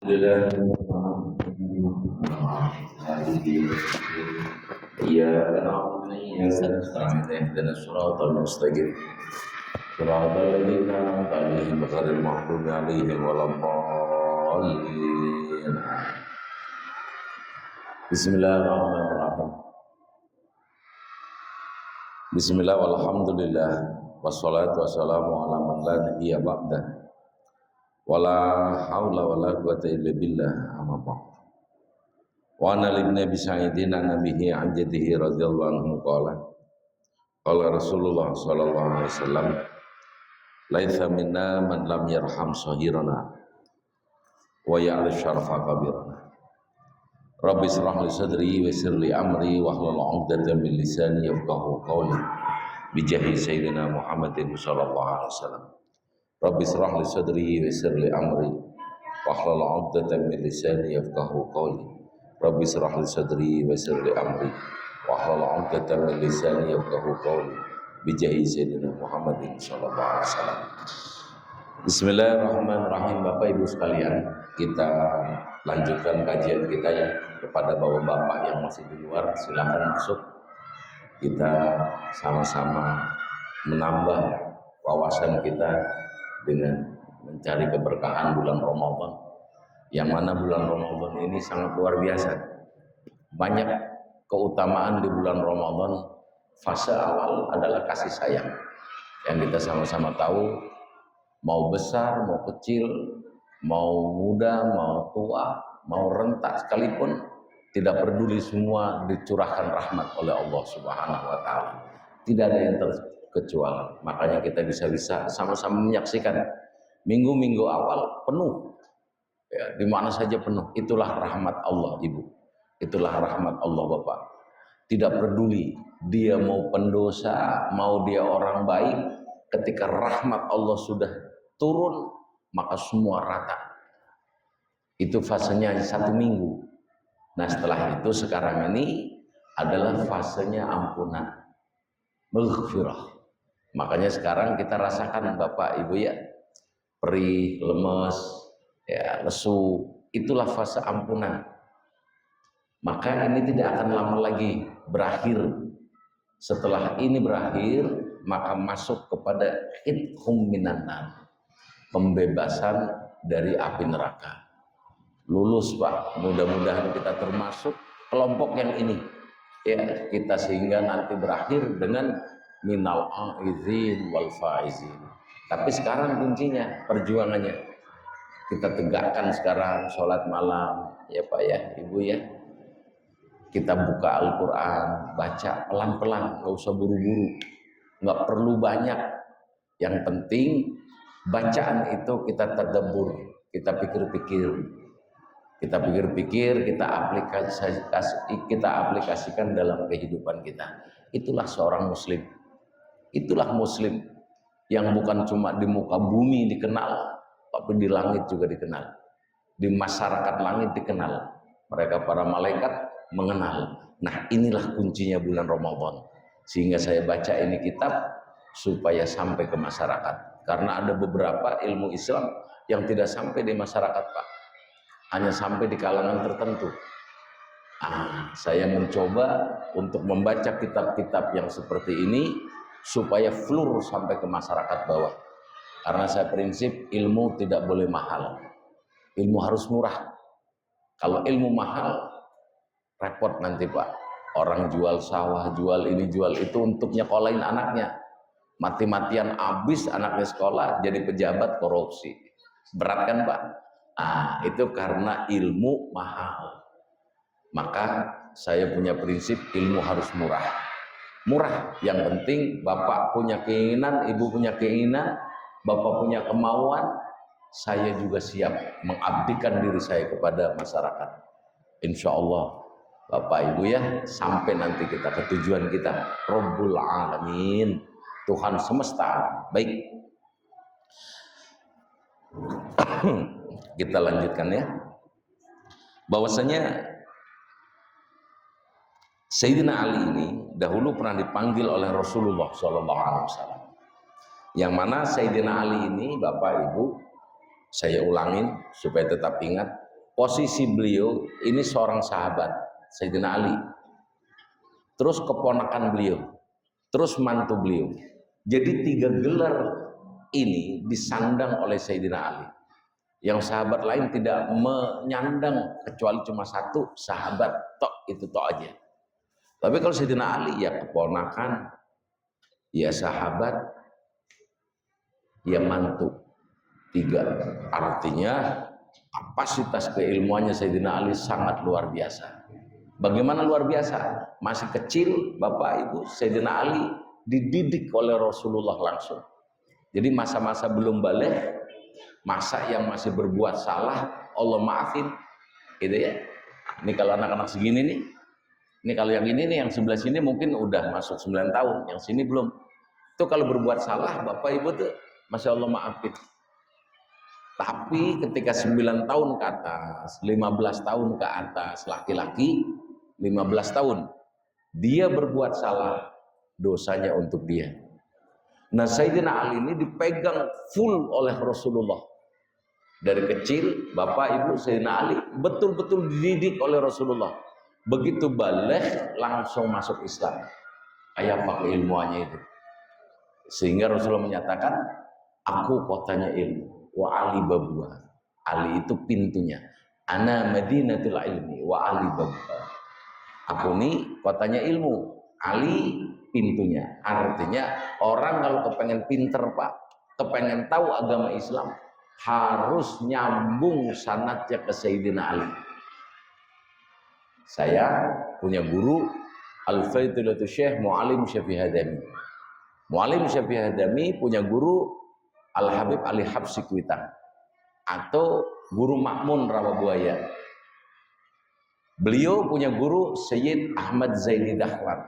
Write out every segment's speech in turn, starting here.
إياك نعبد وإياك نستعين اهدنا الصراط المستقيم صراط الذين أنعمت عليهم غير المغضوب عليهم ولا الضالين. Bismillahirrahmanirrahim. Bismillah walhamdulillah wassalatu wassalamu ala man la nabiyya ba'da wala haula wala quwwata illa billah amma ba'd. Wa ana ibn Abi Sa'idin nabihi an jaddihi radhiyallahu anhu qala Rasulullah sallallahu alaihi wasallam laitha minna man lam yarham sahirana wa ya'rif syarafa kabirana. Rabbi israh li sadri wa yassir li amri wahlul 'uqdatam min lisani yafqahu qawli bi jahi sayyidina Muhammadin sallallahu alaihi wasallam. Rabbi israh li sadri wa yassir li amri wahlul 'uqdatam min lisani yafqahu qawli. Rabbi israh li sadri wa yassir li amri wahlul 'uqdatam min lisani yafqahu qawli bi jahi sayyidina Muhammadin sallallahu alaihi wasallam. Bismillahirrahmanirrahim. Bapak Ibu sekalian, kita lanjutkan kajian kita ya. Kepada bapak-bapak yang masih di luar, silahkan masuk. Kita sama-sama menambah wawasan kita dengan mencari keberkahan bulan Ramadan, yang mana bulan Ramadan ini sangat luar biasa. Banyak keutamaan di bulan Ramadan. Fase awal adalah kasih sayang, yang kita sama-sama tahu, mau besar, mau kecil, mau muda, mau tua, mau renta sekalipun, tidak peduli, semua dicurahkan rahmat oleh Allah Subhanahu wa taala. Tidak ada yang terkecuali. Makanya kita bisa sama-sama menyaksikan minggu-minggu awal penuh. Ya, di mana saja penuh. Itulah rahmat Allah, Ibu. Itulah rahmat Allah, Bapak. Tidak peduli dia mau pendosa, mau dia orang baik, ketika rahmat Allah sudah turun, maka semua rata. Itu fasenya 1 minggu. Nah, setelah itu sekarang ini adalah fasenya ampunan, maghfirah. Makanya sekarang kita rasakan Bapak Ibu ya, perih, lemes, ya, lesu, itulah fase ampunan. Maka ini tidak akan lama lagi berakhir. Setelah ini berakhir, maka masuk kepada idhum minan nar, pembebasan dari api neraka. Lulus Pak, mudah-mudahan kita termasuk kelompok yang ini ya, kita sehingga nanti berakhir dengan minal aizin wal faizin. Tapi sekarang kuncinya perjuangannya kita tegakkan sekarang, sholat malam ya Pak ya, Ibu ya. Kita buka Al-Quran, baca pelan-pelan, nggak usah buru-buru, nggak perlu banyak. Yang penting bacaan itu kita tadabbur, kita pikir-pikir. Kita pikir-pikir, kita aplikasikan dalam kehidupan kita. Itulah seorang muslim. Itulah muslim yang bukan cuma di muka bumi dikenal, tapi di langit juga dikenal. Di masyarakat langit dikenal. Mereka para malaikat mengenal. Nah, inilah kuncinya bulan Ramadan. Sehingga saya baca ini kitab supaya sampai ke masyarakat. Karena ada beberapa ilmu Islam yang tidak sampai di masyarakat, Pak. Hanya sampai di kalangan tertentu. Saya mencoba untuk membaca kitab-kitab yang seperti ini supaya flur sampai ke masyarakat bawah. Karena saya prinsip ilmu tidak boleh mahal. Ilmu harus murah. Kalau ilmu mahal, repot nanti Pak. Orang jual sawah, jual ini, jual itu untuk nyekolahin anaknya. Mati-matian habis anaknya sekolah, jadi pejabat korupsi. Berat kan Pak? Itu karena ilmu mahal. Maka saya punya prinsip ilmu harus murah. Murah, yang penting Bapak punya keinginan, Ibu punya keinginan, Bapak punya kemauan, saya juga siap mengabdikan diri saya kepada masyarakat. Insya Allah Bapak Ibu ya, sampai nanti kita ke tujuan kita, Rabbul Alamin, Tuhan semesta. Baik, kita lanjutkan ya. Bahwasanya Sayyidina Ali ini dahulu pernah dipanggil oleh Rasulullah SAW. Yang mana Sayyidina Ali ini, Bapak Ibu, saya ulangin supaya tetap ingat, posisi beliau ini seorang sahabat Sayyidina Ali, terus keponakan beliau, terus mantu beliau. Jadi 3 gelar ini disandang oleh Sayyidina Ali. Yang sahabat lain tidak menyandang kecuali cuma 1 sahabat, tok itu tok aja. Tapi kalau Sayyidina Ali ya keponakan, ya sahabat, ya mantu. 3. Artinya kapasitas keilmuannya Sayyidina Ali sangat luar biasa. Bagaimana luar biasa? Masih kecil Bapak Ibu, Sayyidina Ali dididik oleh Rasulullah langsung. Jadi masa-masa belum balik, masa yang masih berbuat salah, Allah maafin, gitu ya. Ini kalau anak-anak segini nih, ini kalau yang ini nih, yang sebelah sini mungkin udah masuk 9 tahun, yang sini belum. Itu kalau berbuat salah, Bapak Ibu tuh, Masya Allah maafin. Tapi ketika 9 tahun ke atas, 15 tahun ke atas, laki-laki 15 tahun, dia berbuat salah, dosanya untuk dia. Nah Sayyidina Ali ini dipegang full oleh Rasulullah. Dari kecil, Bapak Ibu Sayyidina Ali betul-betul dididik oleh Rasulullah. Begitu balik, langsung masuk Islam. Kayak apa keilmuannya itu. Sehingga Rasulullah menyatakan, aku kotanya ilmu, wa Ali babuha. Ali itu pintunya. Ana madinatul ilmi, wa Ali babuha. Aku ini kotanya ilmu, Ali pintunya. Artinya orang kalau kepengen pinter Pak, kepengen tahu agama Islam, harus nyambung sanadnya ke Sayyidina Ali. Saya punya guru Al-Faidulatul Syekh Mu'alim Syafi'i Hadami. Mu'alim Syafi'i Hadami punya guru Al-Habib Ali Habsyi Kuitang atau guru Ma'mun Rawabuaya. Beliau punya guru Sayyid Ahmad Zaini Dahlan.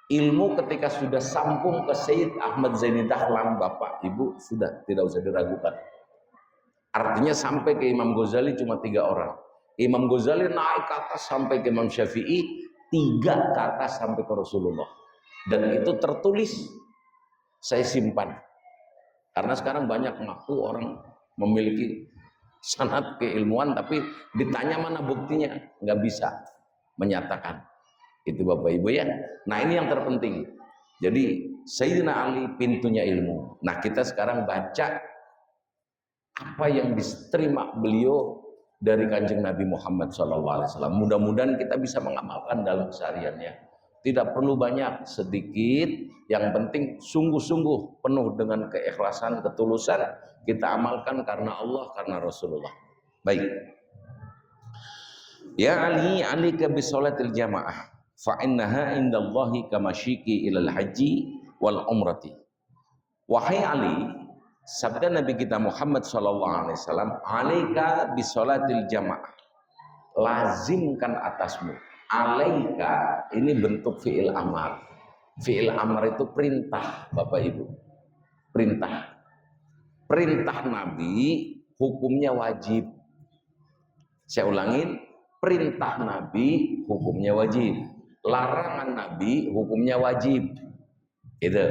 Ilmu ketika sudah sambung ke Sayyid Ahmad Zaini Dahlan, Bapak Ibu sudah tidak usah diragukan. Artinya sampai ke Imam Ghazali cuma 3 orang. Imam Ghazali naik ke atas sampai ke Imam Syafi'i, 3 ke atas sampai ke Rasulullah. Dan itu tertulis, saya simpan. Karena sekarang banyak mengaku orang memiliki sanad keilmuan, tapi ditanya mana buktinya, nggak bisa menyatakan. Itu Bapak Ibu ya. Nah ini yang terpenting. Jadi Sayyidina Ali pintunya ilmu. Nah kita sekarang baca apa yang diterima beliau dari Kanjeng Nabi Muhammad SAW. Mudah-mudahan kita bisa mengamalkan dalam kesehariannya. Tidak perlu banyak, sedikit. Yang penting sungguh-sungguh penuh dengan keikhlasan, ketulusan. Kita amalkan karena Allah, karena Rasulullah. Baik. Ya Ali, alika bisolatil jamaah. Fa'innaha indallahi kamasyiki ilal haji wal umrati. Wahai Ali, sabda Nabi kita Muhammad SAW, alaika bisolatil jamaah, lazimkan atasmu. Alaika ini bentuk fi'il amar. Fi'il amar itu perintah, Bapak Ibu. Perintah. Perintah Nabi hukumnya wajib. Saya ulangin, perintah Nabi hukumnya wajib. Larangan Nabi hukumnya wajib. Itu.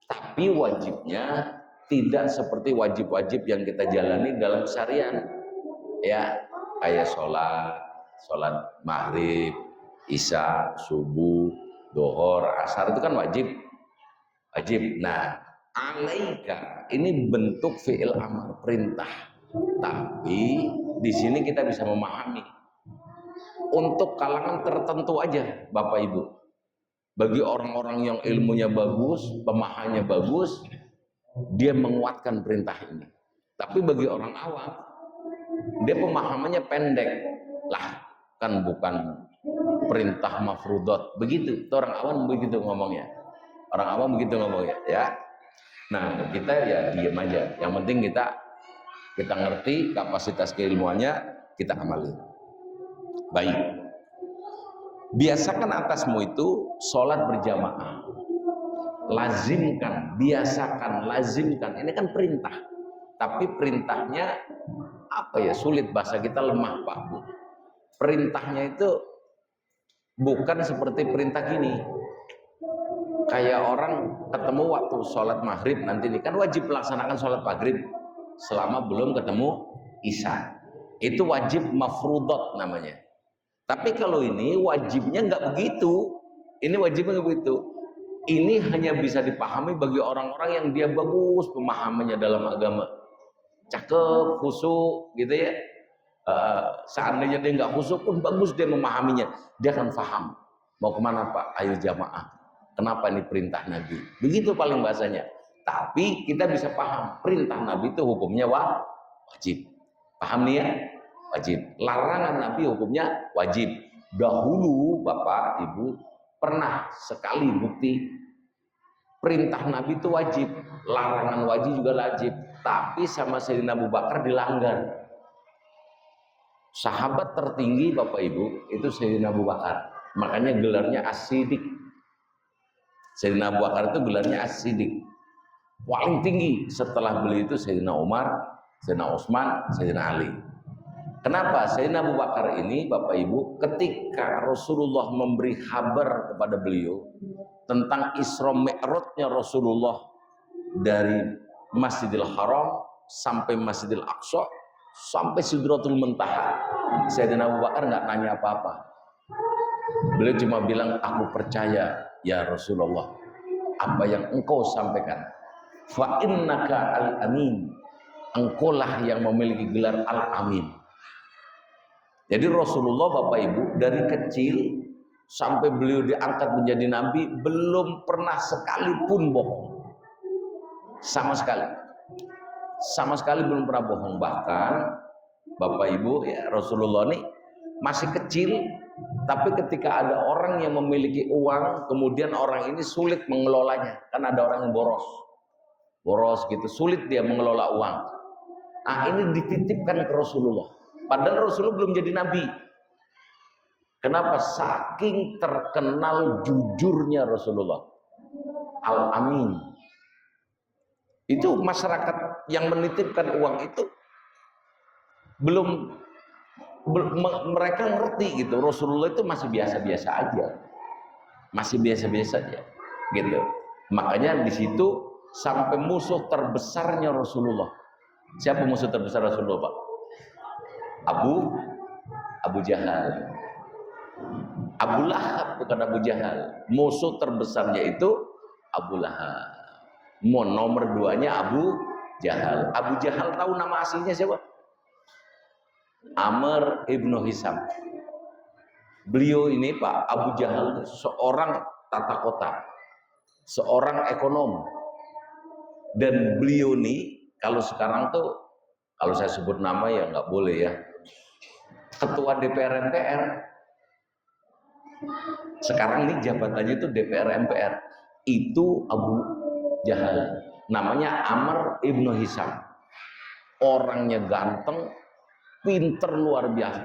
Tapi wajibnya tidak seperti wajib-wajib yang kita jalani dalam seharian. Ya, kayak sholat maghrib, isya, subuh, dohor, asar itu kan wajib. Wajib. Nah, alaika ini bentuk fi'il amar, perintah. Tapi di sini kita bisa memahami untuk kalangan tertentu aja, Bapak Ibu. Bagi orang-orang yang ilmunya bagus, pemahamannya bagus, dia menguatkan perintah ini. Tapi bagi orang awam, dia pemahamannya pendek. Lah, kan bukan perintah mafrudot. Begitu, itu orang awam begitu ngomongnya. Orang awam begitu ngomongnya, ya. Nah, kita ya diam aja. Yang penting kita ngerti kapasitas keilmuannya, kita amali. Baik. Biasakan atasmu itu sholat berjamaah. Lazimkan, biasakan, lazimkan. Ini kan perintah. Tapi perintahnya apa ya? Sulit, bahasa kita lemah, Pak Bu. Perintahnya itu bukan seperti perintah gini. Kayak orang ketemu waktu sholat maghrib nanti ini kan wajib melaksanakan sholat maghrib selama belum ketemu isya. Itu wajib mafruḍat namanya. Tapi kalau ini wajibnya nggak begitu. Ini wajibnya nggak begitu. Ini hanya bisa dipahami bagi orang-orang yang dia bagus pemahamannya dalam agama, cakep, khusyuk, gitu ya. Seandainya dia nggak khusyuk pun bagus dia memahaminya, dia akan paham mau kemana Pak, ayo jamaah, kenapa ini perintah Nabi, begitu paling bahasanya. Tapi kita bisa paham perintah Nabi itu hukumnya wajib, paham nih ya, wajib. Larangan Nabi hukumnya wajib. Dahulu Bapak Ibu pernah sekali bukti perintah Nabi itu wajib, larangan wajib juga wajib, tapi sama Sayyidina Abu Bakar dilanggar. Sahabat tertinggi Bapak Ibu itu Sayyidina Abu Bakar, makanya gelarnya As-Siddiq. Sayyidina Abu Bakar itu gelarnya As-Siddiq, paling tinggi. Setelah beliau itu Sayyidina Umar, Sayyidina Utsman, Sayyidina Ali. Kenapa? Sayyidina Abu Bakar ini Bapak Ibu, ketika Rasulullah memberi kabar kepada beliau tentang Isra Mi'rajnya Rasulullah dari Masjidil Haram sampai Masjidil Aqsa sampai Sidratul Muntaha, Sayyidina Abu Bakar nggak nanya apa-apa. Beliau cuma bilang, aku percaya ya Rasulullah apa yang engkau sampaikan. Fa innaka al-amin, engkaulah yang memiliki gelar al-amin. Jadi Rasulullah Bapak Ibu dari kecil sampai beliau diangkat menjadi nabi belum pernah sekalipun bohong, sama sekali belum pernah bohong. Bahkan Bapak Ibu ya, Rasulullah ini masih kecil, tapi ketika ada orang yang memiliki uang kemudian orang ini sulit mengelolanya, kan ada orang yang boros gitu, sulit dia mengelola uang. Nah ini dititipkan ke Rasulullah, padahal Rasulullah belum jadi nabi. Kenapa? Saking terkenal jujurnya Rasulullah, al-amin. Itu masyarakat yang menitipkan uang itu mereka ngerti gitu, Rasulullah itu masih biasa-biasa aja, gitu. Makanya di situ sampai musuh terbesarnya Rasulullah. Siapa musuh terbesar Rasulullah Pak? Abu Jahal. Abu Lahab, bukan Abu Jahal. Musuh terbesarnya itu Abu Lahab. Nomor 2-nya Abu Jahal. Abu Jahal tahu nama aslinya siapa? Amr ibnu Hisam. Beliau ini Pak, Abu Jahal seorang tata kota, seorang ekonom. Dan beliau ini kalau sekarang tuh, kalau saya sebut nama ya nggak boleh ya, ketua DPR MPR. Sekarang ini jabatannya itu DPR MPR. Itu Abu Jahal. Namanya Amr ibnu Hisam. Orangnya ganteng, pinter luar biasa,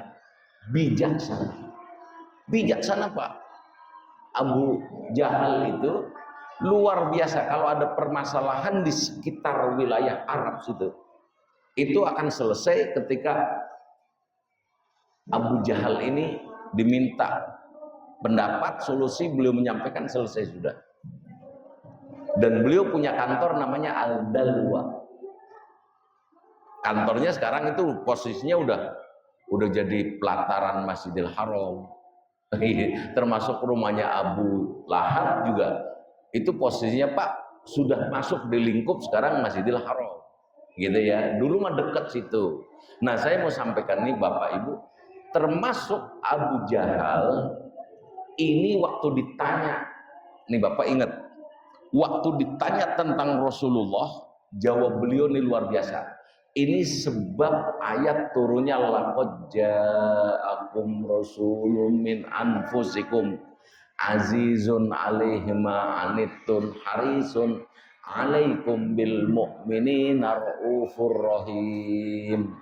bijaksana Pak. Abu Jahal itu luar biasa. Kalau ada permasalahan di sekitar wilayah Arab situ, itu akan selesai ketika Abu Jahal ini diminta pendapat, solusi, beliau menyampaikan, selesai sudah. Dan beliau punya kantor namanya Al-Dalwa. Kantornya sekarang itu posisinya udah jadi pelataran Masjidil Haram. Termasuk rumahnya Abu Lahab juga. Itu posisinya Pak sudah masuk di lingkup sekarang Masjidil Haram. Gitu ya. Dulu mah dekat situ. Nah, saya mau sampaikan nih Bapak Ibu, termasuk Abu Jahal ini waktu ditanya, nih Bapak ingat, waktu ditanya tentang Rasulullah, jawab beliau nih luar biasa. Ini sebab ayat turunnya laqad ja'akum rasulun min anfusikum azizun 'alaihi ma anittum harisun 'alaikum bil mu'minina raufur rahim.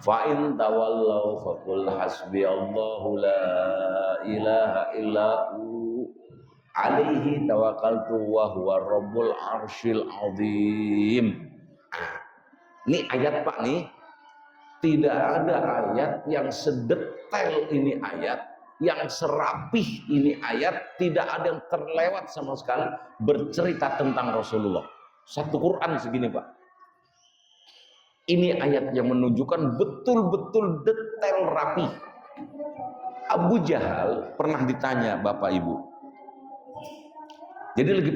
Fa in tawallaw faqul hasbiyallahu la ilaha illa hu alaihi tawakkaltu wa huwa rabbul arsyil azim. Ini ayat Pak nih, tidak ada ayat yang sedetail ini ayat, yang serapih ini ayat, tidak ada yang terlewat sama sekali bercerita tentang Rasulullah. Satu Quran segini Pak. Ini ayat yang menunjukkan betul-betul detail rapi. Abu Jahal pernah ditanya Bapak Ibu. Jadi lagi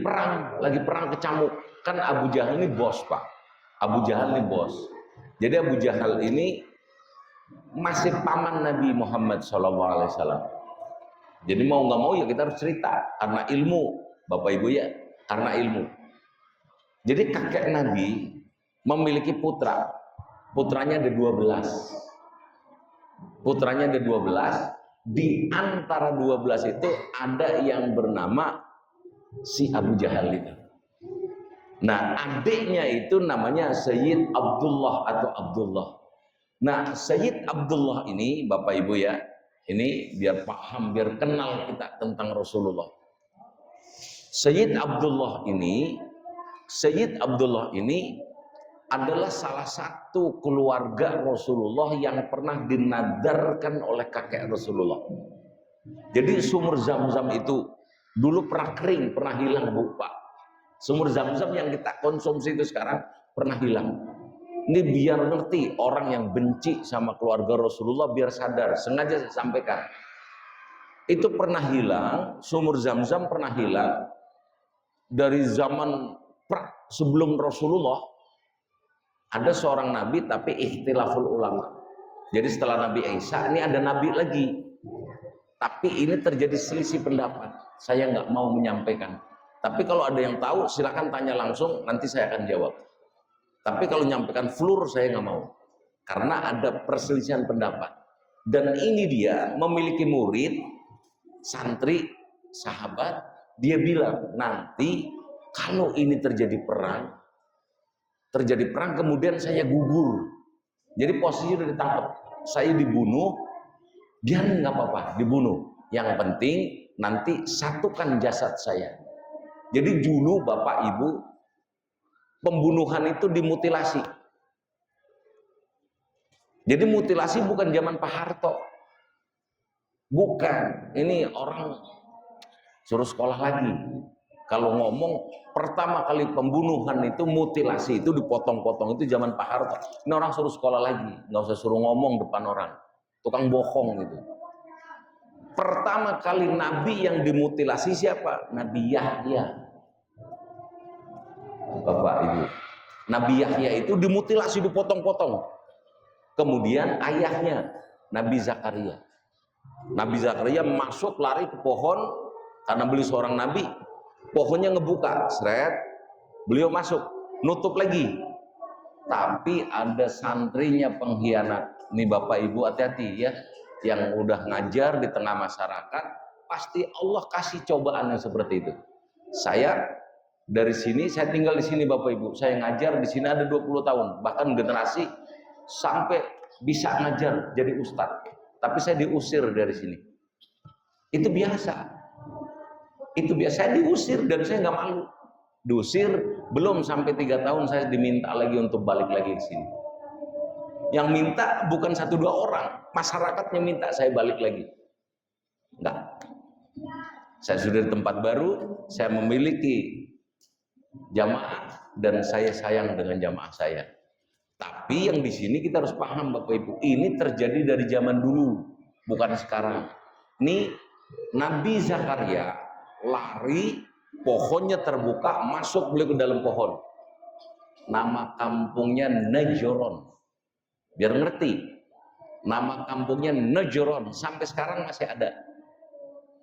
perang kecamuk. Kan Abu Jahal ini bos, Pak. Abu Jahal ini bos. Jadi Abu Jahal ini masih paman Nabi Muhammad SAW. Jadi mau nggak mau ya kita harus cerita karena ilmu, Bapak Ibu ya, karena ilmu. Jadi kakek Nabi memiliki putra. Putranya ada 12. Putranya ada 12. Di antara 12 itu ada yang bernama si Abu Jahal itu. Nah, adiknya itu namanya Sayyid Abdullah atau Abdullah. Nah, Sayyid Abdullah ini, Bapak Ibu ya, ini biar paham, biar kenal kita tentang Rasulullah. Sayyid Abdullah ini adalah salah satu keluarga Rasulullah yang pernah dinadarkan oleh kakek Rasulullah. Jadi sumur Zam-Zam itu dulu pernah kering, pernah hilang, Bu, Pak. Sumur Zam-Zam yang kita konsumsi itu sekarang pernah hilang. Ini biar ngerti orang yang benci sama keluarga Rasulullah, biar sadar. Sengaja saya sampaikan. Itu pernah hilang, sumur Zam-Zam pernah hilang dari zaman sebelum Rasulullah. Ada seorang nabi tapi ikhtilaful ulama. Jadi setelah Nabi Isa ini ada nabi lagi. Tapi ini terjadi selisih pendapat. Saya nggak mau menyampaikan. Tapi kalau ada yang tahu silakan tanya langsung, nanti saya akan jawab. Tapi kalau menyampaikan flur saya nggak mau. Karena ada perselisihan pendapat. Dan ini dia memiliki murid, santri, sahabat. Dia bilang nanti kalau ini terjadi perang kemudian saya gugur. Jadi posisi udah ditangkap, saya dibunuh, dia nggak apa-apa dibunuh. Yang penting nanti satukan jasad saya. Jadi dulu Bapak Ibu pembunuhan itu dimutilasi. Jadi mutilasi bukan zaman Pak Harto, bukan. Ini orang suruh sekolah lagi. Kalau ngomong pertama kali pembunuhan itu mutilasi itu dipotong-potong itu zaman Pak Harto. Ini orang suruh sekolah lagi, nggak usah suruh ngomong depan orang, tukang bohong gitu. Pertama kali Nabi yang dimutilasi siapa? Nabi Yahya. Bapak Ibu, Nabi Yahya itu dimutilasi, dipotong-potong. Kemudian ayahnya Nabi Zakaria. Nabi Zakaria masuk lari ke pohon karena beliau seorang nabi. Pohonnya ngebuka, seret, beliau masuk, nutup lagi. Tapi ada santrinya pengkhianat. Nih Bapak Ibu hati-hati ya, yang udah ngajar di tengah masyarakat, pasti Allah kasih cobaan yang seperti itu. Saya dari sini, saya tinggal di sini Bapak Ibu, saya ngajar di sini ada 20 tahun, bahkan generasi sampai bisa ngajar jadi ustadz. Tapi saya diusir dari sini. Itu biasa. Itu biasa, saya diusir dan saya nggak malu. Diusir, belum sampai 3 tahun saya diminta lagi untuk balik lagi ke sini. Yang minta bukan 1-2 orang, masyarakatnya minta saya balik lagi. Enggak. Saya sudah di tempat baru, saya memiliki jamaah dan saya sayang dengan jamaah saya. Tapi yang di sini kita harus paham Bapak Ibu, ini terjadi dari zaman dulu, bukan sekarang. Ini Nabi Zakaria lari, pohonnya terbuka, masuk beliau ke dalam pohon. Nama kampungnya Najron. Biar ngerti, nama kampungnya Najron sampai sekarang masih ada.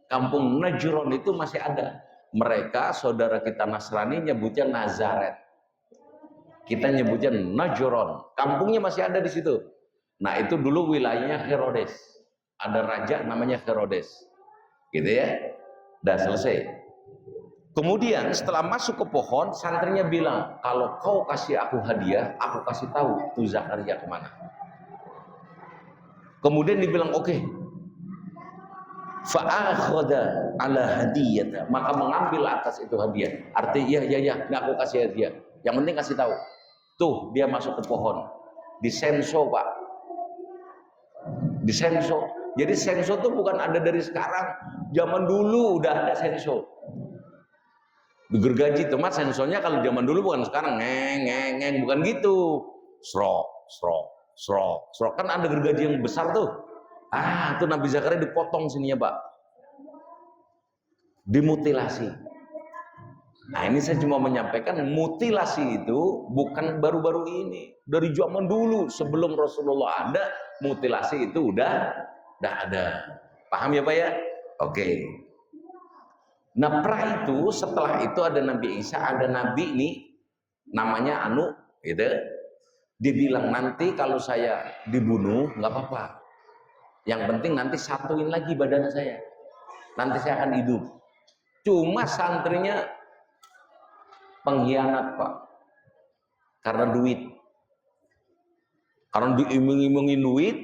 Kampung Najron itu masih ada. Mereka saudara kita Nasrani nyebutnya Nazaret. Kita nyebutnya Najron. Kampungnya masih ada di situ. Nah, itu dulu wilayahnya Herodes. Ada raja namanya Herodes. Gitu ya. Udah selesai. Kemudian setelah masuk ke pohon, santrinya bilang, kalau kau kasih aku hadiah, aku kasih tahu tuh Zakaria kemana. Kemudian dibilang, oke. Fa'akhadha ala hadiyata, maka mengambil atas itu hadiah. Artinya ya, ini aku kasih hadiah. Yang penting kasih tahu. Tuh dia masuk ke pohon. Disenso Pak. Disenso. Jadi senso itu bukan ada dari sekarang. Zaman dulu udah ada senso. Digergaji temat sensonya kalau zaman dulu bukan sekarang ngeng bukan gitu. Srok srok. Kan ada gergaji yang besar tuh. Itu Nabi Zakaria dipotong sininya, Pak. Dimutilasi. Nah, ini saya cuma menyampaikan mutilasi itu bukan baru-baru ini. Dari zaman dulu sebelum Rasulullah ada, mutilasi itu udah ada. Paham ya, Pak ya? Oke. Nah, itu setelah itu ada Nabi Isa, ada Nabi ini namanya Anu, gitu. Dia bilang, nanti kalau saya dibunuh nggak apa-apa. Yang penting nanti satuin lagi badan saya. Nanti saya akan hidup. Cuma santrinya pengkhianat, Pak. Karena duit. Karena diiming-imingin duit.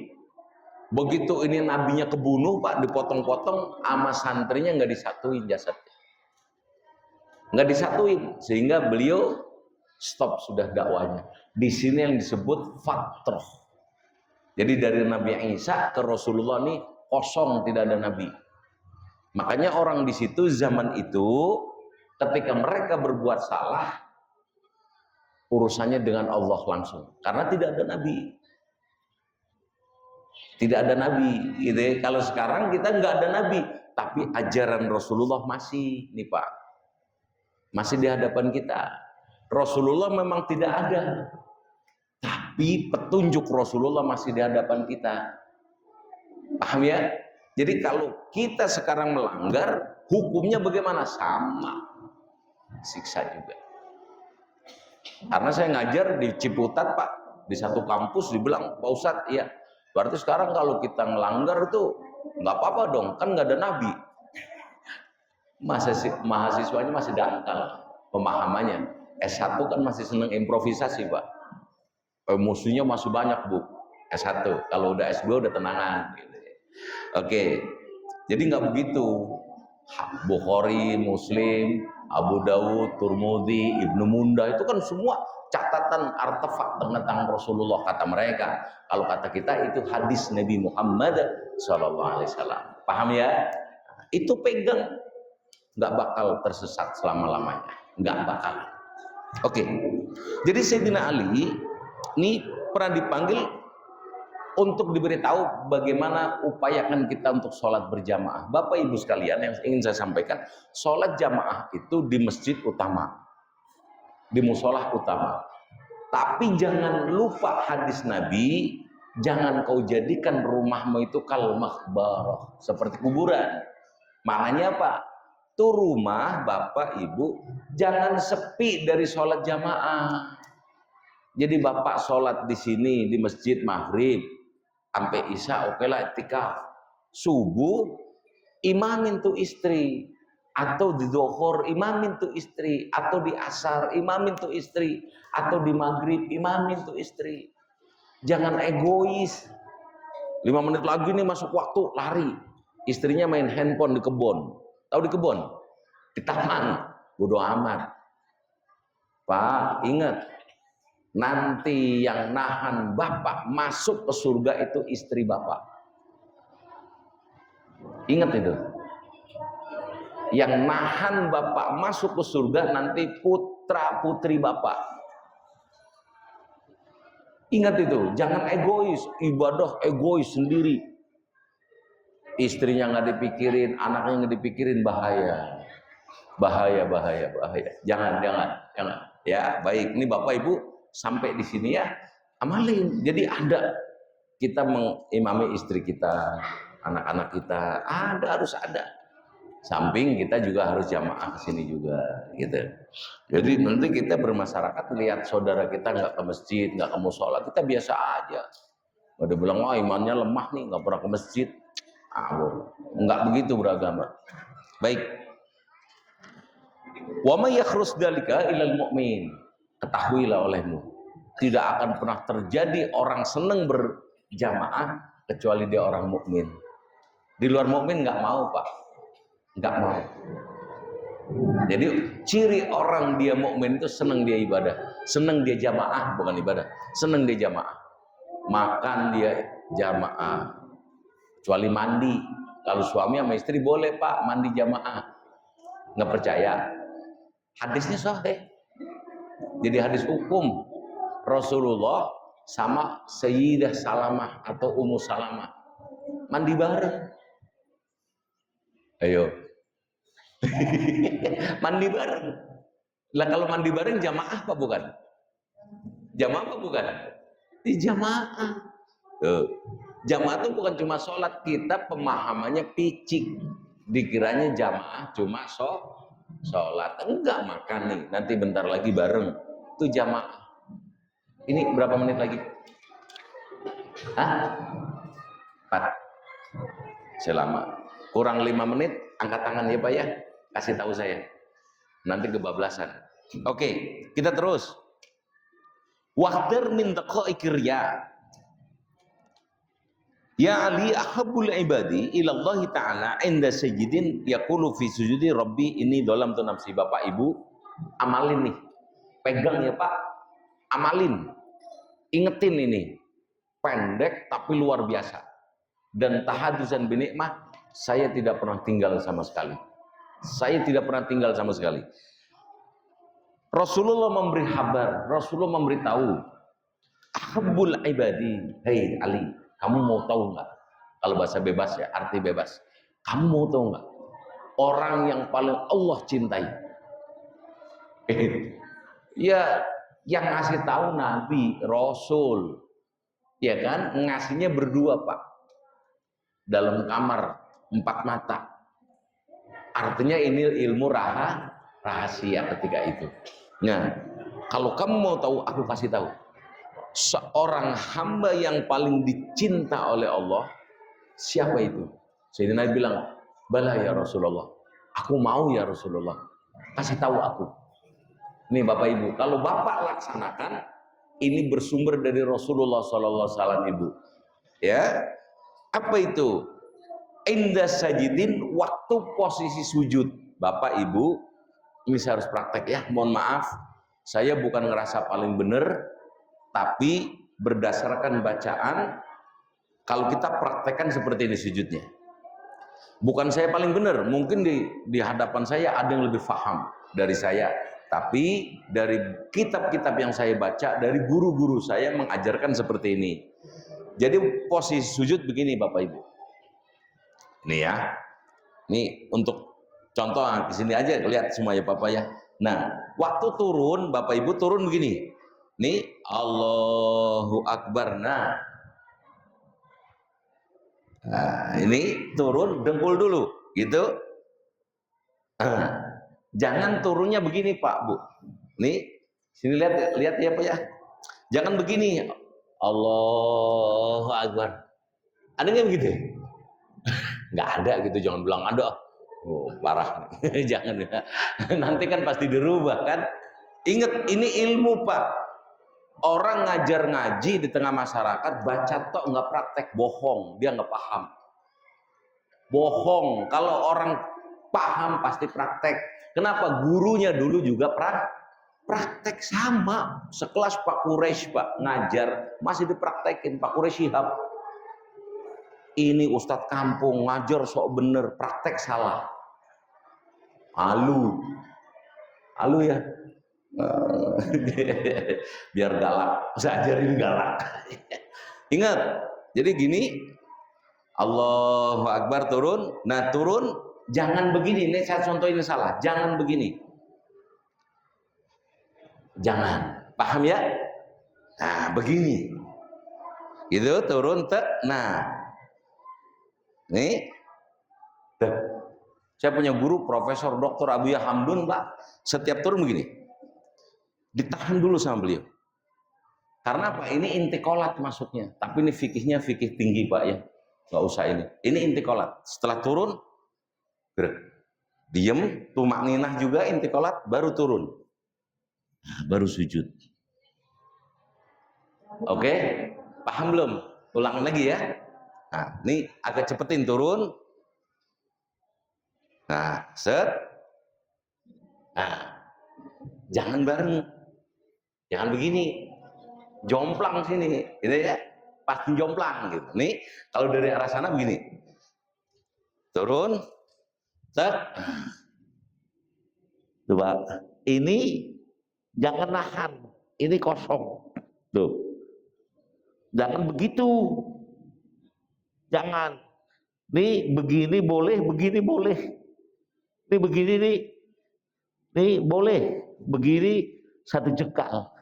Begitu ini nabinya kebunuh, Pak, dipotong-potong, sama santrinya nggak disatuin jasadnya. Nggak disatuin. Sehingga beliau stop sudah dakwanya. Di sini yang disebut fatrah. Jadi dari Nabi Isa ke Rasulullah ini kosong, tidak ada nabi. Makanya orang di situ zaman itu ketika mereka berbuat salah urusannya dengan Allah langsung, karena tidak ada nabi. Tidak ada nabi, gitu ya. Kalau sekarang kita nggak ada nabi, tapi ajaran Rasulullah masih, nih Pak, masih di hadapan kita. Rasulullah memang tidak ada, tapi petunjuk Rasulullah masih di hadapan kita. Paham ya? Jadi kalau kita sekarang melanggar, hukumnya bagaimana? Sama, siksa juga. Karena saya ngajar di Ciputat, Pak, di satu kampus dibilang, Pak Ustadz, iya, berarti sekarang kalau kita ngelanggar itu nggak apa-apa dong, kan nggak ada nabi. Mahasiswanya masih dangkal pemahamannya. S1 kan masih seneng improvisasi, Pak. Musuhnya masih banyak, Bu. S1, kalau udah S2 udah tenangan. Gitu. Oke, jadi nggak begitu. Bukhari, Muslim, Abu Dawud, Turmudi, Ibnu Mundah itu kan semua catatan artefak tentang Rasulullah kata mereka. Kalau kata kita itu hadis Nabi Muhammad SAW. Paham ya? Itu pegang, nggak bakal tersesat selama-lamanya, nggak bakal. Oke, jadi Sayyidina Ali ini pernah dipanggil untuk diberitahu bagaimana upayakan kita untuk sholat berjamaah. Bapak Ibu sekalian, yang ingin saya sampaikan, sholat jamaah itu di masjid utama, di musolah utama. Tapi jangan lupa hadis Nabi, jangan kau jadikan rumahmu itu kal makhbarah, seperti kuburan. Maknanya apa? Tuh rumah Bapak Ibu jangan sepi dari sholat jamaah. Jadi Bapak sholat di sini di masjid maghrib sampai isya, oke lah etika. Subuh imamin tuh istri, atau di zuhur imamin tuh istri, atau di asar imamin tuh istri, atau di maghrib imamin tuh istri. Jangan egois. 5 menit lagi nih masuk waktu, lari. Istrinya main handphone di kebun. Tahu di kebun? Di taman. Bodoh amat. Pak, ingat, nanti yang nahan Bapak masuk ke surga itu istri Bapak. Ingat itu. Yang nahan Bapak masuk ke surga nanti putra putri Bapak. Ingat itu, jangan egois, ibadah egois sendiri. Istrinya nggak dipikirin, anaknya nggak dipikirin, bahaya. Bahaya. Jangan. Ya, baik. Ini Bapak Ibu sampai di sini ya, amalin. Jadi ada kita mengimami istri kita, anak-anak kita, harus ada. Samping kita juga harus jamaah ke sini juga, gitu. Jadi nanti kita bermasyarakat lihat saudara kita nggak ke masjid, nggak ke musola, kita biasa aja. Ada bilang, imannya lemah nih, nggak pernah ke masjid. Nggak begitu beragama. Baik. Wa may yakhrus dzalika ilal mu'min. Ketahuilah olehmu, tidak akan pernah terjadi orang senang berjamaah kecuali dia orang mukmin. Di luar mukmin nggak mau, Pak. Nggak mau. Jadi ciri orang dia mukmin itu senang dia ibadah, senang dia jamaah, bukan ibadah, senang dia jamaah. Makan dia jamaah, kecuali mandi. Kalau suami sama istri boleh, Pak, mandi jamaah. Nggak percaya? Hadisnya sahih. Jadi hadis hukum Rasulullah sama Sayyidah Salamah atau Ummu Salamah mandi bareng. Ayo. Mandi bareng. Lah kalau mandi bareng jamaah apa bukan? Jamaah apa bukan? Di jamaah. Tuh. Jamaah itu bukan cuma sholat, kita pemahamannya picik. Dikiranya jamaah cuma sholat. Enggak, makan nih. Nanti bentar lagi bareng. Itu jamaah. Ini berapa menit lagi? Hah? 4. Selama. Kurang 5 menit, angkat tangan ya Pak ya. Kasih tahu saya. Nanti kebablasan. Oke, kita terus. Wahdir min daqaiqir ya. Ya Ali ahabbul ibadi ilallahi ta'ala inda sajidin yaqulu fi sujudi rabbi ini dalam tu nafsi. Bapak Ibu amalin nih. Pegang ya Pak. Amalin. Ingetin ini. Pendek tapi luar biasa. Dan tahadusan binikmah, saya tidak pernah tinggal sama sekali. Saya tidak pernah tinggal sama sekali. Rasulullah memberi kabar, Rasulullah memberitahu, ahabbul ibadi, hei Ali, kamu mau tahu nggak? Kalau bahasa bebas ya, arti bebas. Kamu mau tahu nggak? Orang yang paling Allah cintai. Ya, yang ngasih tahu Nabi, Rasul, ya kan? Ngasihnya berdua Pak, dalam kamar 4 mata. Artinya ini ilmu rahasia ketika itu. Nah, kalau kamu mau tahu, aku kasih tahu. Seorang hamba yang paling dicinta oleh Allah, siapa itu? Sayyidina Nabi bilang, bala ya Rasulullah. Aku mau ya Rasulullah. Kasih tahu aku. Nih Bapak Ibu, kalau Bapak laksanakan, ini bersumber dari Rasulullah SAW Ibu. Ya, apa itu? Indah sajidin, waktu posisi sujud. Bapak Ibu, ini saya harus praktek ya, mohon maaf, saya bukan ngerasa paling benar, tapi berdasarkan bacaan, kalau kita praktekkan seperti ini sujudnya. Bukan saya paling benar, mungkin di hadapan saya ada yang lebih paham dari saya, tapi dari kitab-kitab yang saya baca, dari guru-guru saya mengajarkan seperti ini. Jadi posisi sujud begini Bapak Ibu. Ini ya, ini untuk contoh di sini aja, lihat semua ya Bapak ya. Nah, waktu turun, Bapak Ibu turun begini. Nih, Allahu Akbar. Nah, ini turun dengkul dulu, gitu. Jangan turunnya begini Pak, Bu. Nih, sini lihat ya Pak ya. Jangan begini, Allahu Akbar. Ada nggak begitu? Nggak ada gitu, jangan bilang ada. Oh, parah. Jangan ya. Nanti kan pasti dirubah kan. Ingat, ini ilmu Pak. Orang ngajar ngaji di tengah masyarakat, baca tok nggak praktek, bohong. Dia nggak paham. Bohong. Kalau orang paham pasti praktek. Kenapa? Gurunya dulu juga praktek sama. Sekelas Pak Quraisy Pak ngajar masih dipraktekin. Pak Quraisy Shihab. Ini Ustadz kampung ngajar sok bener, praktek salah. Halu ya. Biar galak, saya ajarin galak. Ingat, jadi gini, Allahu Akbar turun. Nah turun, jangan begini. Ini saya contoh ini salah. Jangan begini. Jangan, paham ya? Nah begini. Gitu turun nah. Nih, saya punya guru Profesor Dr. Abuya Hamdun Pak, setiap turun begini, ditahan dulu sama beliau. Karena apa? Ini intikolat masuknya, tapi ini fikihnya fikih tinggi Pak ya, nggak usah ini. Ini intikolat. Setelah turun, diem, tumak ninah juga intikolat, baru turun, baru sujud. Oke, paham belum? Ulangan lagi ya. Nah, ini agak cepetin turun. Nah, set. Nah, jangan bareng. Jangan begini. Jomplang sini, gitu ya. Pasti jomplang gitu. Nih, kalau dari arah sana begini. Turun. Set. Coba. Ini jangan nahan. Ini kosong. Tuh. Jangan begitu. Jangan. Nih begini boleh, begini boleh. Nih begini nih boleh. Begini satu jengkal.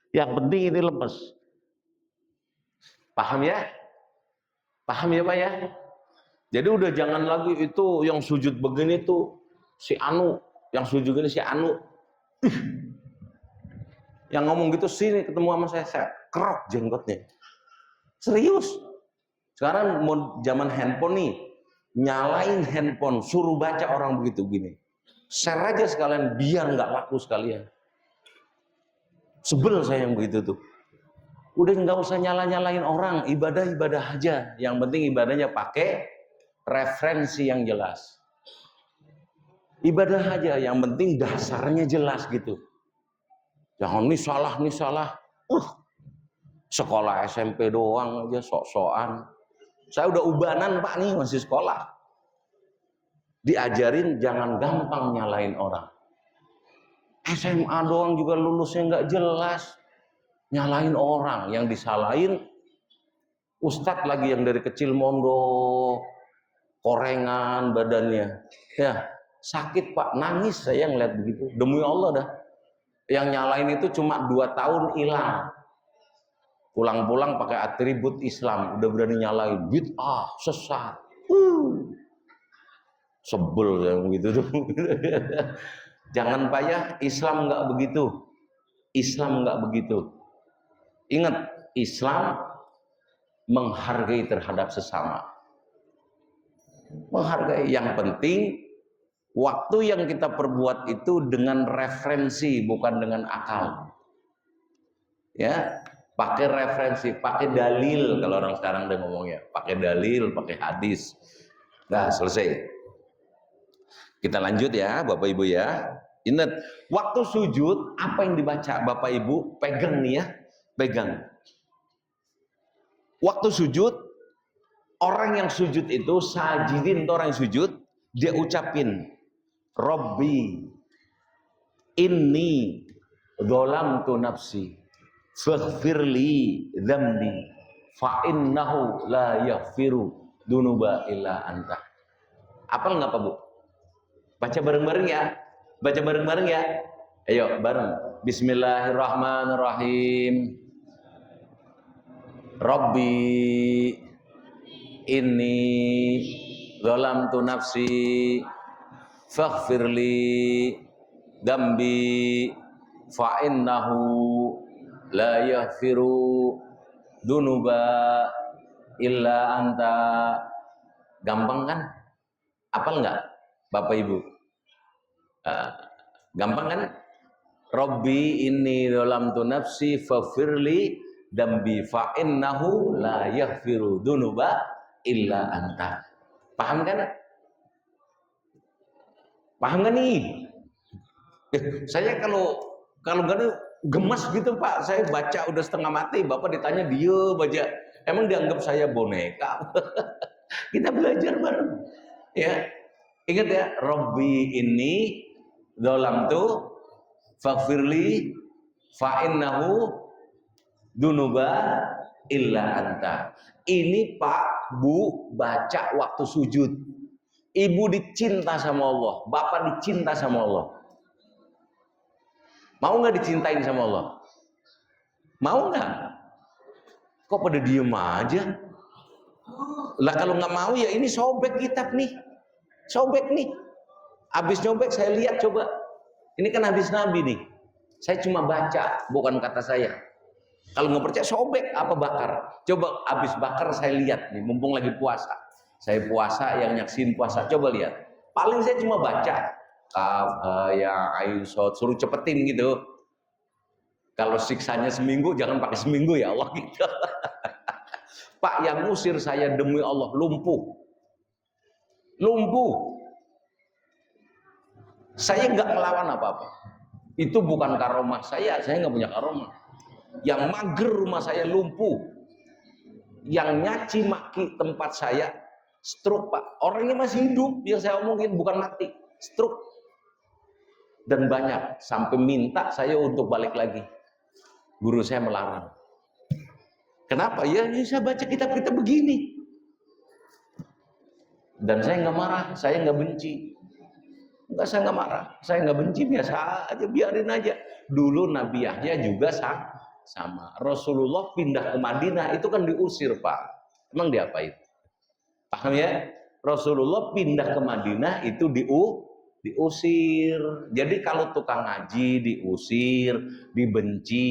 Yang penting ini lemes. Paham ya? Paham ya Pak ya? Jadi udah jangan lagi itu yang sujud begini tuh si Anu, yang sujud gini si Anu. Yang ngomong gitu sini ketemu sama saya kerok jenggotnya. Serius. Sekarang mau zaman handphone nih, nyalain handphone, suruh baca orang begitu gini. Share aja sekalian biar nggak laku sekalian. Sebel saya yang begitu tuh. Udah nggak usah nyalain orang, ibadah aja. Yang penting ibadahnya pakai referensi yang jelas. Ibadah aja, yang penting dasarnya jelas gitu. Jangan nih salah. Sekolah SMP doang aja sok-sokan. Saya udah ubanan Pak nih masih sekolah. Diajarin jangan gampang nyalain orang. SMA doang juga lulusnya nggak jelas. Nyalain orang, yang disalahin ustadz lagi yang dari kecil mondok, korengan badannya. Ya, sakit Pak, nangis saya ngeliat begitu. Demi Allah dah. Yang nyalain itu cuma 2 tahun hilang. Pulang-pulang pakai atribut Islam, udah berani nyalain bid'ah, sesat. Sebel yang begitu tuh. Jangan payah, Islam nggak begitu. Islam nggak begitu. Ingat, Islam menghargai terhadap sesama. Menghargai, yang penting waktu yang kita perbuat itu dengan referensi, bukan dengan akal. Ya, pakai referensi, pakai dalil. Kalau orang sekarang udah ngomongnya, pakai dalil, pakai hadis. Nah, selesai. Kita lanjut ya, Bapak Ibu ya. Ingat, waktu sujud apa yang dibaca Bapak Ibu? Pegang nih ya, pegang. Waktu sujud, orang yang sujud itu sajidin, orang yang sujud, dia ucapin Robbi inni dzalamtu nafsi faghfirli dzambi fa innahu la yaghfiru dzunuba illa anta. Apal nggak Pak Bu? Baca bareng-bareng ya. Baca bareng-bareng ya. Ayo bareng. Bismillahirrahmanirrahim. Rabbi inni dzalamtu nafsi faghfirli dzambi fa innahu la yaghfiru dzunuba illa anta. Gampang kan? Apal nggak Bapak Ibu? Gampang kan? Rabbi inni dzalamtu nafsi faghfirli dzambi fa innahu la yaghfiru dzunuba illa anta. Paham kan? Paham kan nih? Saya kalau nggak gemes gitu Pak, saya baca udah setengah mati, Bapak ditanya dia baca, emang dianggap saya boneka? Kita belajar bareng, ya. Ingat ya, Rabbi inni dzalamtu faghfirli fa innahu dzunuba illa anta. Ini Pak, Bu, baca waktu sujud. Ibu dicinta sama Allah, Bapak dicinta sama Allah. Mau nggak dicintain sama Allah? Mau nggak? Kok pada diem aja? Lah kalau nggak mau ya ini sobek kitab nih. Sobek nih. Habis nyobek saya lihat coba. Ini kan hadis Nabi nih. Saya cuma baca, bukan kata saya. Kalau nggak percaya sobek apa bakar. Coba habis bakar saya lihat nih, mumpung lagi puasa. Saya puasa, yang nyaksin puasa, coba lihat. Paling saya cuma baca. Kaf, ya, ain, shod, suruh cepetin gitu. Kalau siksanya seminggu, jangan pakai seminggu ya Allah gitu. Pak, yang ngusir saya demi Allah lumpuh. Lumpuh. Saya nggak ngelawan apa-apa. Itu bukan karomah saya nggak punya karomah. Yang mager rumah saya lumpuh. Yang nyaci maki tempat saya stroke Pak. Orangnya masih hidup, yang saya omongin bukan mati, stroke. Dan banyak, sampai minta saya untuk balik lagi. Guru saya melarang. Kenapa? Ya, saya baca kitab-kitab begini. Dan saya nggak marah, saya nggak benci. Enggak, saya nggak marah, saya nggak benci, biasa aja, biarin aja. Dulu Nabi Yahya juga sama. Rasulullah pindah ke Madinah itu kan diusir, Pak. Emang diapain? Paham ya? Rasulullah pindah ke Madinah itu diusir. Jadi kalau tukang ngaji diusir, dibenci,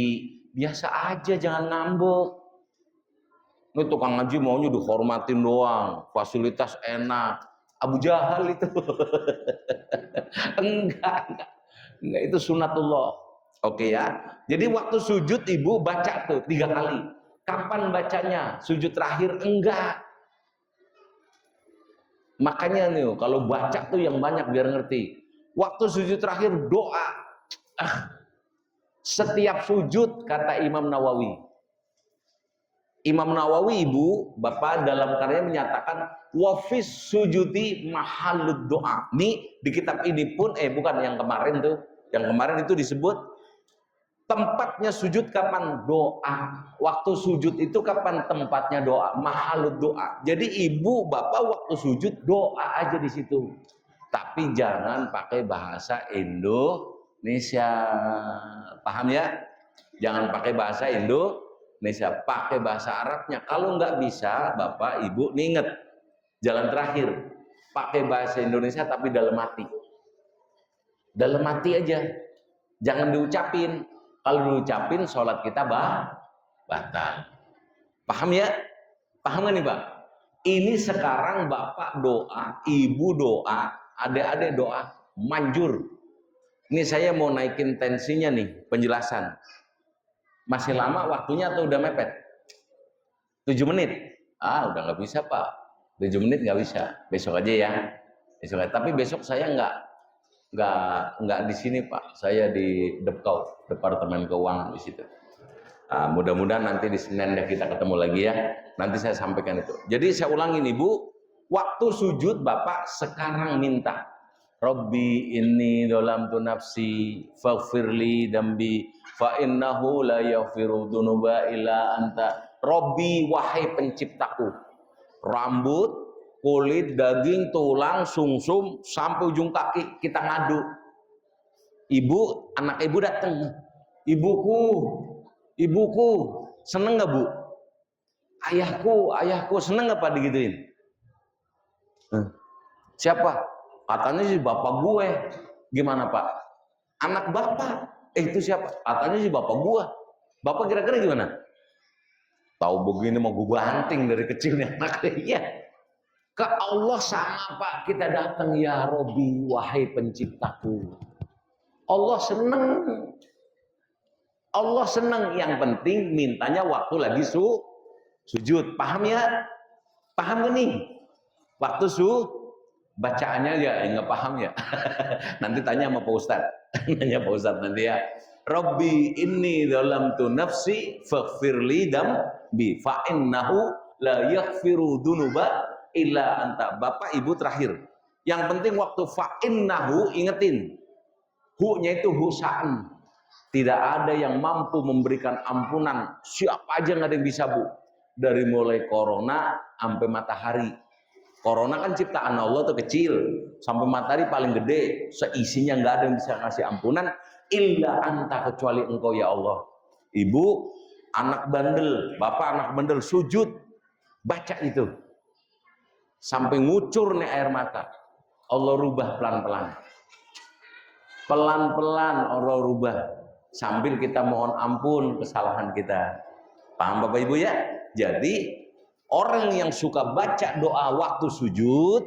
biasa aja, jangan ngambek. Ini tukang ngaji maunya dihormatin doang, fasilitas enak. Abu Jahal itu. enggak, itu sunatullah. Oke ya. Jadi waktu sujud ibu baca tuh 3 kali. Kapan bacanya? Sujud terakhir? Enggak. Makanya nih, kalau baca tuh yang banyak biar ngerti. Waktu sujud terakhir doa. Setiap sujud, kata Imam Nawawi. Imam Nawawi, ibu, bapak dalam karyanya menyatakan wafis sujudi mahalud doa. Nih di kitab ini pun, bukan yang kemarin tuh. Yang kemarin itu disebut tempatnya sujud kapan? Doa. Waktu sujud itu kapan tempatnya doa? Mahalud doa. Jadi ibu, bapak waktu sujud doa aja di situ. Tapi jangan pakai bahasa Indonesia. Paham ya? Jangan pakai bahasa Indonesia, pakai bahasa Arabnya. Kalau nggak bisa, bapak, ibu, nih inget jalan terakhir. Pakai bahasa Indonesia tapi dalam hati. Dalam hati aja. Jangan diucapin. Kalau diucapin, sholat kita batal. Paham ya? Paham nggak nih, Pak? Ini sekarang bapak doa, ibu doa, adik-adik doa, manjur. Ini saya mau naikin tensinya nih, penjelasan. Masih lama waktunya atau udah mepet? 7 menit? Udah nggak bisa, Pak. 7 menit nggak bisa. Besok aja ya. Besok aja. Tapi besok saya nggak di sini, Pak. Saya di Depkau, Departemen Keuangan di situ. Mudah-mudahan nanti di Senin kita ketemu lagi ya. Nanti saya sampaikan itu. Jadi saya ulangin, Ibu, waktu sujud Bapak sekarang minta, Rabbi inni dolamtu nafsi faghfirli dambi fa innahu la yaghfiru dzunuba illa anta. Rabbi, wahai penciptaku. Rambut, kulit, daging, tulang, sumsum sampai ujung kaki kita ngadu. Ibu, anak ibu datang. Ibuku, seneng nggak, Bu? Ayahku, seneng nggak, Pak, digituin? Siapa? Katanya sih bapak gue. Gimana, Pak? Anak bapak. Itu siapa? Katanya sih bapak gue. Bapak kira-kira gimana? Tahu begini mau gue banting dari kecil nih anaknya. Iya. Ke Allah sama, Pak, kita datang, ya Robbi, wahai penciptaku. Allah seneng. Allah seneng. Yang penting mintanya waktu lagi sujud. Paham ya? Paham gak nih? Waktu bacaannya ya nggak paham ya. Nanti tanya sama Pak Ustadz. Nanya Pak Ustadz nanti ya. Rabbi inni dzalamtu nafsi faghfirli dambi fa innahu la yaghfiru dzunuba illa anta. Bapak Ibu terakhir. Yang penting waktu fa innahu ingetin. Hu-nya itu husaan. Tidak ada yang mampu memberikan ampunan. Siapa aja nggak ada yang bisa, Bu. Dari mulai corona sampai matahari. Corona kan ciptaan Allah tuh kecil, sampai matahari paling gede, seisinya nggak ada yang bisa ngasih ampunan, illa anta, kecuali engkau ya Allah. Ibu, anak bandel, bapak anak bandel, sujud, baca itu, sampai ngucur nih air mata. Allah rubah pelan-pelan, pelan-pelan Allah rubah, sambil kita mohon ampun kesalahan kita. Paham Bapak Ibu ya? Jadi orang yang suka baca doa waktu sujud,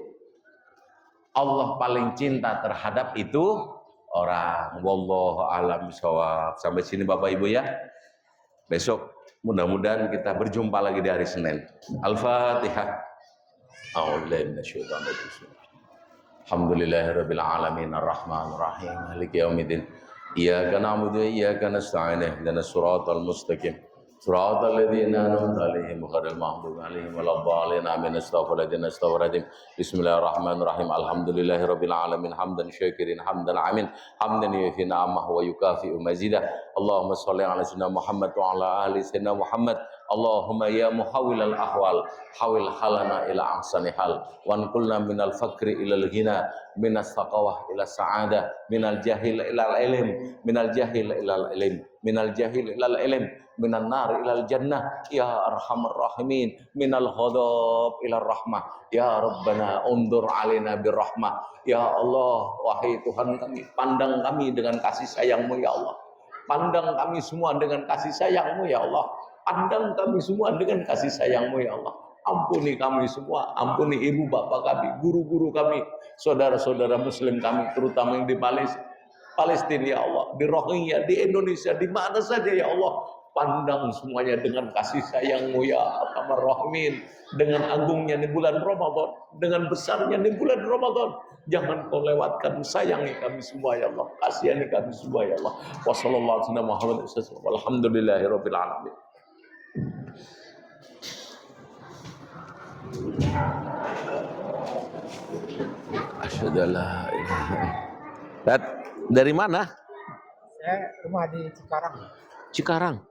Allah paling cinta terhadap itu orang. Wallahu a'lam bishawab. Sampai sini Bapak Ibu ya. Besok mudah-mudahan kita berjumpa lagi di hari Senin. Al-Fatihah. A'udzubillahi minasyaitonir rajim. Alhamdulillahirabbil alamin arrahmanir rahim maliki yaumiddin. Iyyaka na'budu wa iyyaka nasta'in ihdinas siratal mustaqim. Siratal ladzina an'amta 'alaihim ghairil maghdubi 'alaihim waladdallin. Amin. Astaghfirullahaladzim. Bismillahirrahmanirrahim. Alhamdulillahirabbil alamin hamdan syakirin hamdan amin hamdan yufi ni'amahu wa yukafi'u mazidah. Allahumma shalli 'ala sayyidina Muhammad wa 'ala ali sayyidina Muhammad. Allahumma ya muhawwilal ahwal hawil halana ila ahsani hal wanqulna minal fakri ilal ghina minas taqawah ila sa'adah minal jahil ilal ilm minal jahil ilal ilm minal jahil ilal ilm minan nar ilal jannah ya arhamar rahimin minal ghadab ilal rahmah ya rabbana undur alaina birrahmah ya Allah. Wahai Tuhan kami, pandang kami dengan kasih sayang-Mu ya Allah. Pandang kami semua dengan kasih sayang-Mu ya Allah. Pandang kami semua dengan kasih sayang-Mu ya Allah. Ampuni kami semua, ampuni ibu bapak kami, guru-guru kami, saudara-saudara muslim kami, terutama yang di Palestina ya Allah, di Rohingya, di Indonesia, di mana saja ya Allah. Pandang semuanya dengan kasih sayang-Mu ya Arhamar Rahimin. Dengan agungnya di bulan Ramadan, dengan besarnya di bulan Ramadan, jangan Kau lewatkan. Sayangi kami semua ya Allah, kasihani kami semua ya Allah. Wassallallahu alaihi wasallam. Walhamdulillahirabbil alamin. Asyhadu an la ilaha illallah. Dari mana? Saya rumah di Cikarang. Cikarang.